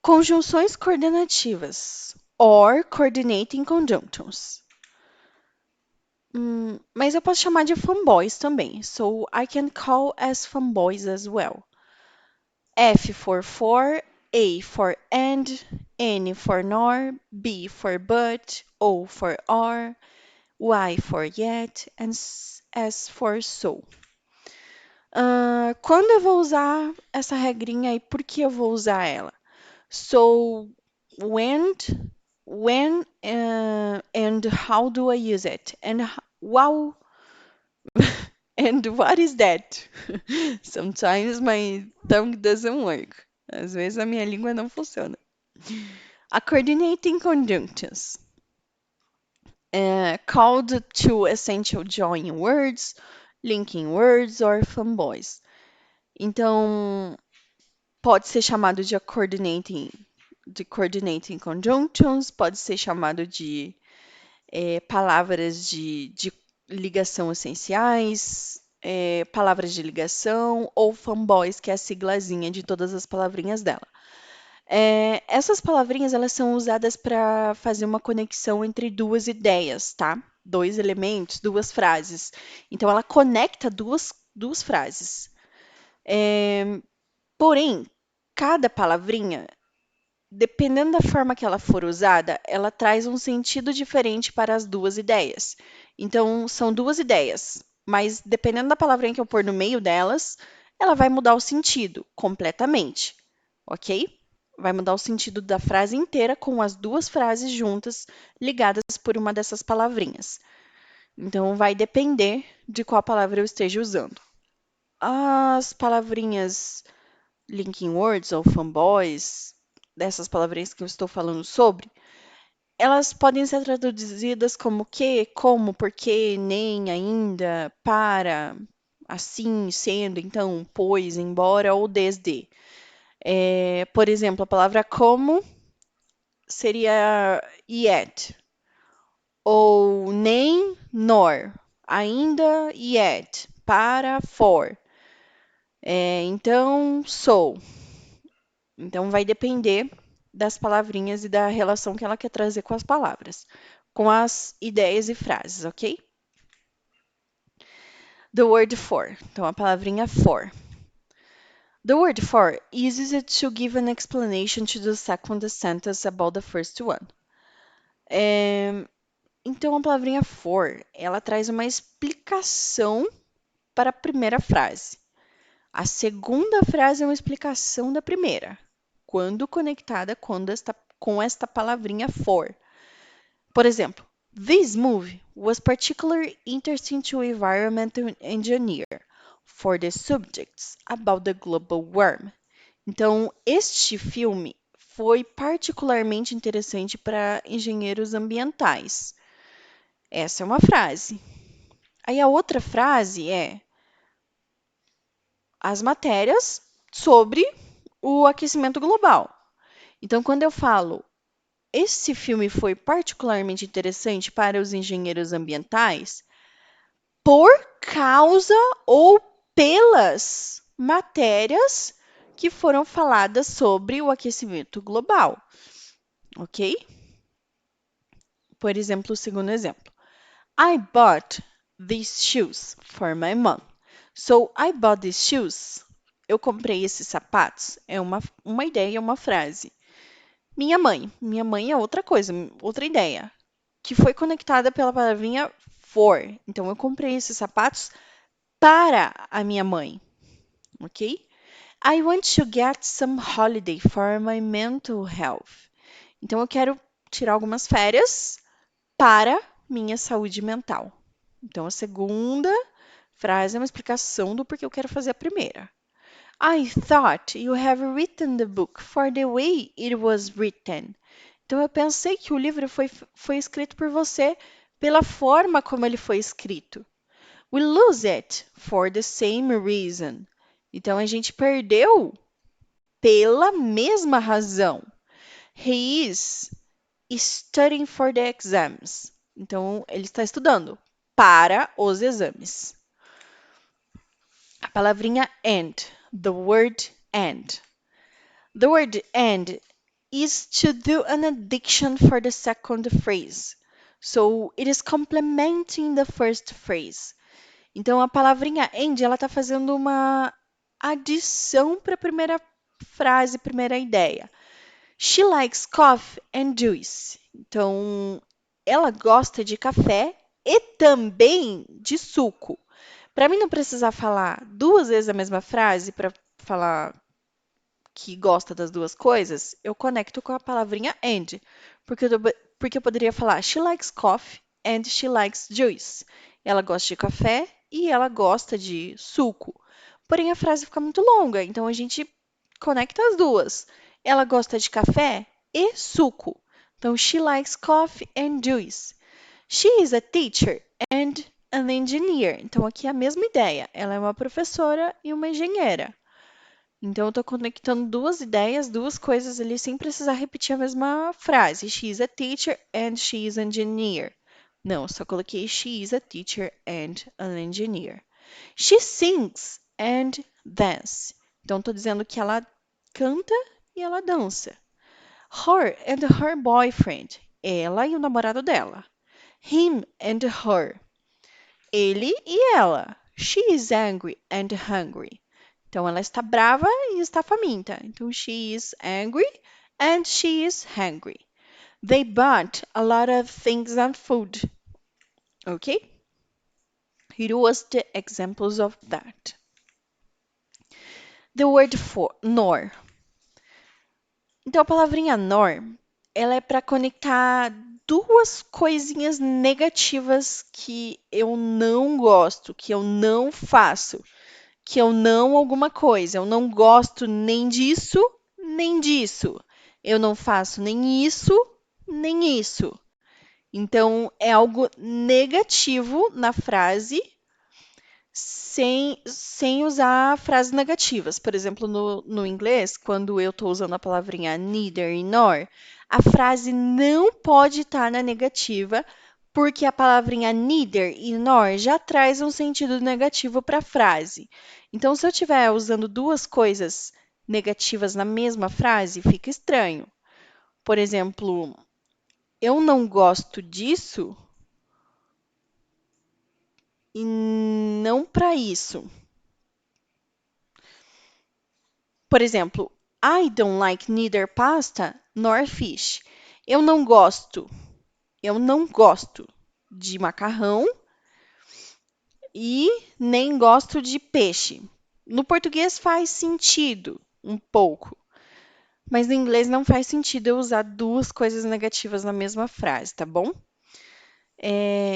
Conjunções coordenativas, or coordinating conjunctions. Mas eu posso chamar de fanboys também. So I can call as fanboys as well. F for, A for and, N for nor, B for but, O for or, Y for yet, and S for so. Quando eu vou usar essa regrinha e por que eu vou usar ela? So, when, and how do I use it? Wow, and what is that? Sometimes my tongue doesn't work. Às vezes a minha língua não funciona. A coordinating conjunctions. Called to essential join words, linking words, or fanboys. Então, pode ser chamado de coordinating conjunctions, pode ser chamado de palavras de ligação essenciais, palavras de ligação, ou fanboys, que é a siglazinha de todas as palavrinhas dela. Essas palavrinhas elas são usadas para fazer uma conexão entre duas ideias, tá? Dois elementos, duas frases. Então, ela conecta duas frases. Porém, cada palavrinha, dependendo da forma que ela for usada, ela traz um sentido diferente para as duas ideias. Então, são duas ideias, mas dependendo da palavrinha que eu pôr no meio delas, ela vai mudar o sentido completamente, ok? Vai mudar o sentido da frase inteira com as duas frases juntas, ligadas por uma dessas palavrinhas. Então, vai depender de qual palavra eu esteja usando. As palavrinhas linking words ou fanboys, dessas palavrinhas que eu estou falando sobre, elas podem ser traduzidas como que, como, porque, nem, ainda, para, assim, sendo, então, pois, embora ou desde. Por exemplo, a palavra como seria yet, ou nem, nor, ainda, yet, para, for. Então, so. Então, vai depender das palavrinhas e da relação que ela quer trazer com as palavras, com as ideias e frases, ok? The word for. Então, a palavrinha for. The word for uses it to give an explanation to the second sentence about the first one. Então, a palavrinha for, ela traz uma explicação para a primeira frase. A segunda frase é uma explicação da primeira, quando conectada com esta palavrinha for. Por exemplo, this movie was particularly interesting to environmental engineer for the subjects about the global warming. Então, este filme foi particularmente interessante para engenheiros ambientais. Essa é uma frase. Aí a outra frase é as matérias sobre o aquecimento global. Então, quando eu falo esse filme foi particularmente interessante para os engenheiros ambientais por causa ou pelas matérias que foram faladas sobre o aquecimento global, ok? Por exemplo, o segundo exemplo. I bought these shoes for my mom. So, I bought these shoes. Eu comprei esses sapatos. É uma ideia, uma frase. Minha mãe. Minha mãe é outra coisa, outra ideia, que foi conectada pela palavrinha for. Então, eu comprei esses sapatos para a minha mãe, ok? I want to get some holiday for my mental health. Então, eu quero tirar algumas férias para minha saúde mental. Então, a segunda frase é uma explicação do porquê eu quero fazer a primeira. I thought you have written the book for the way it was written. Então, eu pensei que o livro foi escrito por você pela forma como ele foi escrito. We lose it for the same reason. Então, a gente perdeu pela mesma razão. He is studying for the exams. Então, ele está estudando para os exames. A palavrinha and, the word and. The word and is to do an addition for the second phrase. So, it is complementing the first phrase. Então, a palavrinha and, ela está fazendo uma adição para a primeira frase, primeira ideia. She likes coffee and juice. Então, ela gosta de café e também de suco. Para mim não precisar falar duas vezes a mesma frase para falar que gosta das duas coisas, eu conecto com a palavrinha and. Porque eu poderia falar she likes coffee and she likes juice. Ela gosta de café e ela gosta de suco. Porém, a frase fica muito longa, então a gente conecta as duas. Ela gosta de café e suco. Então, she likes coffee and juice. She is a teacher and an engineer. Então, aqui é a mesma ideia. Ela é uma professora e uma engenheira. Então, eu estou conectando duas ideias, duas coisas ali, sem precisar repetir a mesma frase. She is a teacher and she is an engineer. Não, só coloquei she is a teacher and an engineer. She sings and dance. Então, estou dizendo que ela canta e ela dança. Her and her boyfriend. Ela e o namorado dela. Him and her. Ele e ela. She is angry and hungry. Então, ela está brava e está faminta. Então, she is angry and she is hungry. They bought a lot of things on food. Okay? Here was the examples of that. The word for, nor. Então, a palavrinha nor, ela é para conectar duas coisinhas negativas que eu não gosto, que eu não faço, que eu não alguma coisa. Eu não gosto nem disso, nem disso. Eu não faço nem isso, nem isso. Então, é algo negativo na frase sem usar frases negativas. Por exemplo, no inglês, quando eu estou usando a palavrinha neither e nor, a frase não pode estar na negativa, porque a palavrinha neither e nor já traz um sentido negativo para a frase. Então, se eu estiver usando duas coisas negativas na mesma frase, fica estranho. Por exemplo, eu não gosto disso e não para isso. Por exemplo, I don't like neither pasta nor fish. Eu não gosto de macarrão e nem gosto de peixe. No português faz sentido um pouco, mas no inglês não faz sentido eu usar duas coisas negativas na mesma frase, tá bom?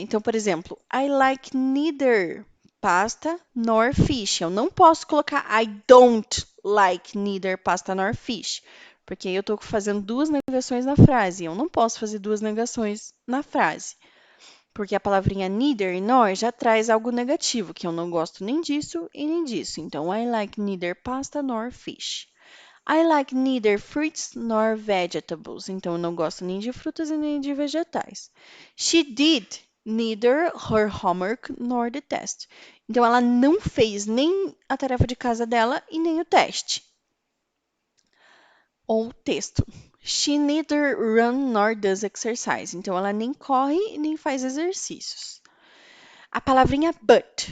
Então, por exemplo, I like neither pasta nor fish. Eu não posso colocar I don't like neither pasta nor fish, porque eu estou fazendo duas negações na frase. Eu não posso fazer duas negações na frase, porque a palavrinha neither e nor já traz algo negativo, que eu não gosto nem disso e nem disso. Então, I like neither pasta nor fish. I like neither fruits nor vegetables. Então, eu não gosto nem de frutas e nem de vegetais. She did neither her homework nor the test. Então, ela não fez nem a tarefa de casa dela e nem o teste. Ou texto. She neither run nor does exercise. Então, ela nem corre e nem faz exercícios. A palavrinha but.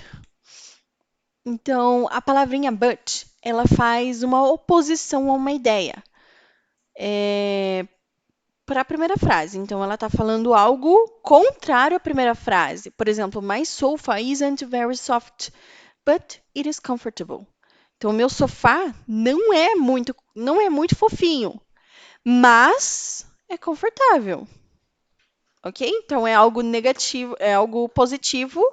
Então, a palavrinha but, ela faz uma oposição a uma ideia. Para a primeira frase. Então, ela está falando algo contrário à primeira frase. Por exemplo, my sofa isn't very soft, but it is comfortable. Então, o meu sofá não é muito fofinho, mas é confortável. Ok? Então, é algo negativo, é algo positivo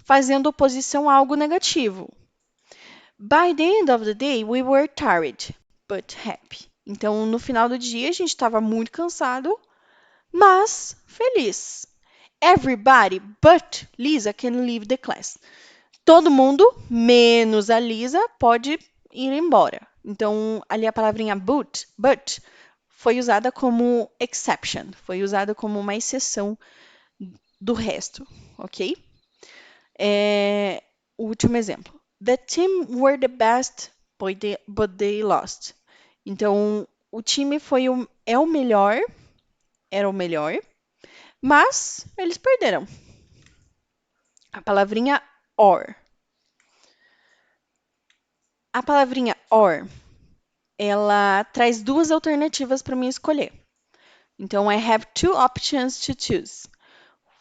fazendo oposição a algo negativo. By the end of the day, we were tired, but happy. Então, no final do dia, a gente estava muito cansado, mas feliz. Everybody but Lisa can leave the class. Todo mundo, menos a Lisa, pode ir embora. Então, ali a palavrinha but, foi usada como exception, foi usada como uma exceção do resto, ok? O último exemplo. The team were the best, but they lost. Então, o time é o melhor, era o melhor, mas eles perderam. A palavrinha or. A palavrinha or, ela traz duas alternativas para mim escolher. Então, I have two options to choose.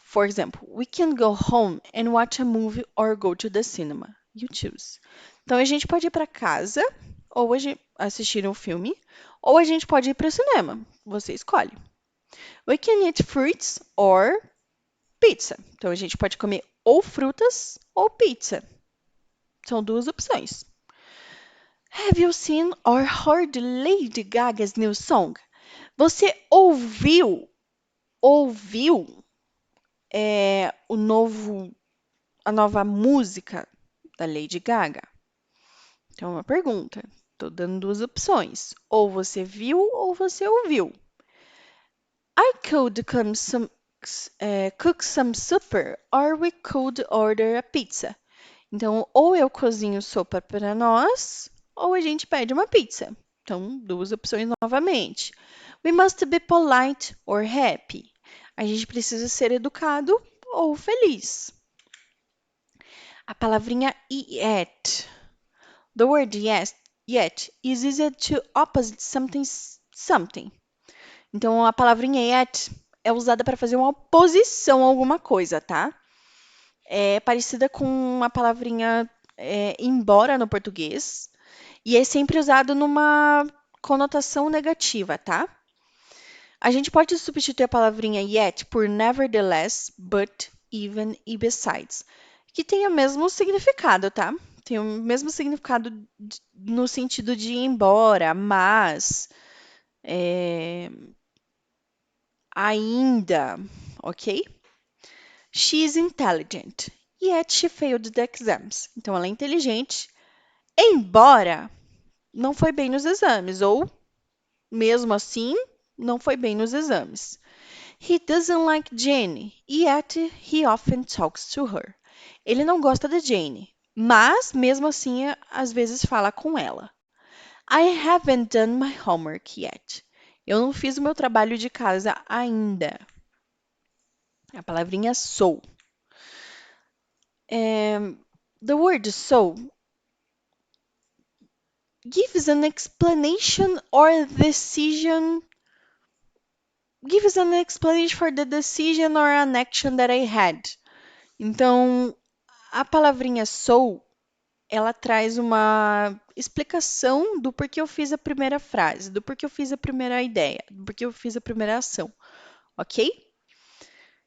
For example, we can go home and watch a movie or go to the cinema. You choose. Então, a gente pode ir para casa, ou assistir um filme, ou a gente pode ir para o cinema. Você escolhe. We can eat fruits or pizza. Então, a gente pode comer ou frutas ou pizza. São duas opções. Have you seen or heard Lady Gaga's new song? Você ouviu a nova música da Lady Gaga? Então, é uma pergunta. Estou dando duas opções. Ou você viu ou você ouviu. I could cook some supper or we could order a pizza. Então, ou eu cozinho sopa para nós, ou a gente pede uma pizza. Então, duas opções novamente. We must be polite or happy. A gente precisa ser educado ou feliz. A palavrinha yet. The word yet is used to opposite something. Então, a palavrinha yet é usada para fazer uma oposição a alguma coisa, tá? É parecida com a palavrinha embora no português. E é sempre usado numa conotação negativa, tá? A gente pode substituir a palavrinha yet por nevertheless, but, even e besides, que tem o mesmo significado, tá? Tem o mesmo significado no sentido de embora, mas, ainda, ok? She is intelligent, yet she failed the exams. Então, ela é inteligente, embora não foi bem nos exames, ou mesmo assim, não foi bem nos exames. He doesn't like Jane, yet he often talks to her. Ele não gosta da Jane, mas mesmo assim, às vezes fala com ela. I haven't done my homework yet. Eu não fiz o meu trabalho de casa ainda. A palavrinha so. The word so gives an explanation or decision. Gives an explanation for the decision or an action that I had. Então, a palavrinha so, ela traz uma explicação do porquê eu fiz a primeira frase, do porquê eu fiz a primeira ideia, do porquê eu fiz a primeira ação, ok?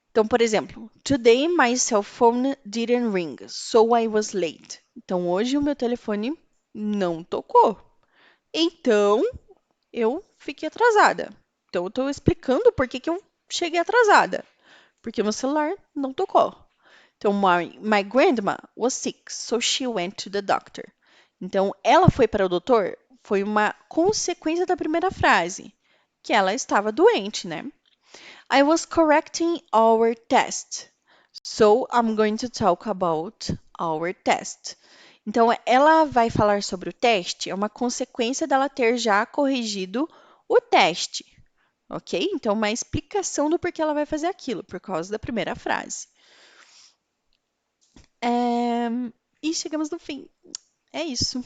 Então, por exemplo, today my cell phone didn't ring, so I was late. Então, hoje o meu telefone não tocou. Então, eu fiquei atrasada. Então, eu estou explicando por que que eu cheguei atrasada. Porque meu celular não tocou. Então, my grandma was sick, so she went to the doctor. Então, ela foi para o doutor foi uma consequência da primeira frase, que ela estava doente, né? I was correcting our test, so I'm going to talk about our test. Então, ela vai falar sobre o teste, é uma consequência dela ter já corrigido o teste, ok? Então, uma explicação do porquê ela vai fazer aquilo, por causa da primeira frase. E chegamos no fim. É isso.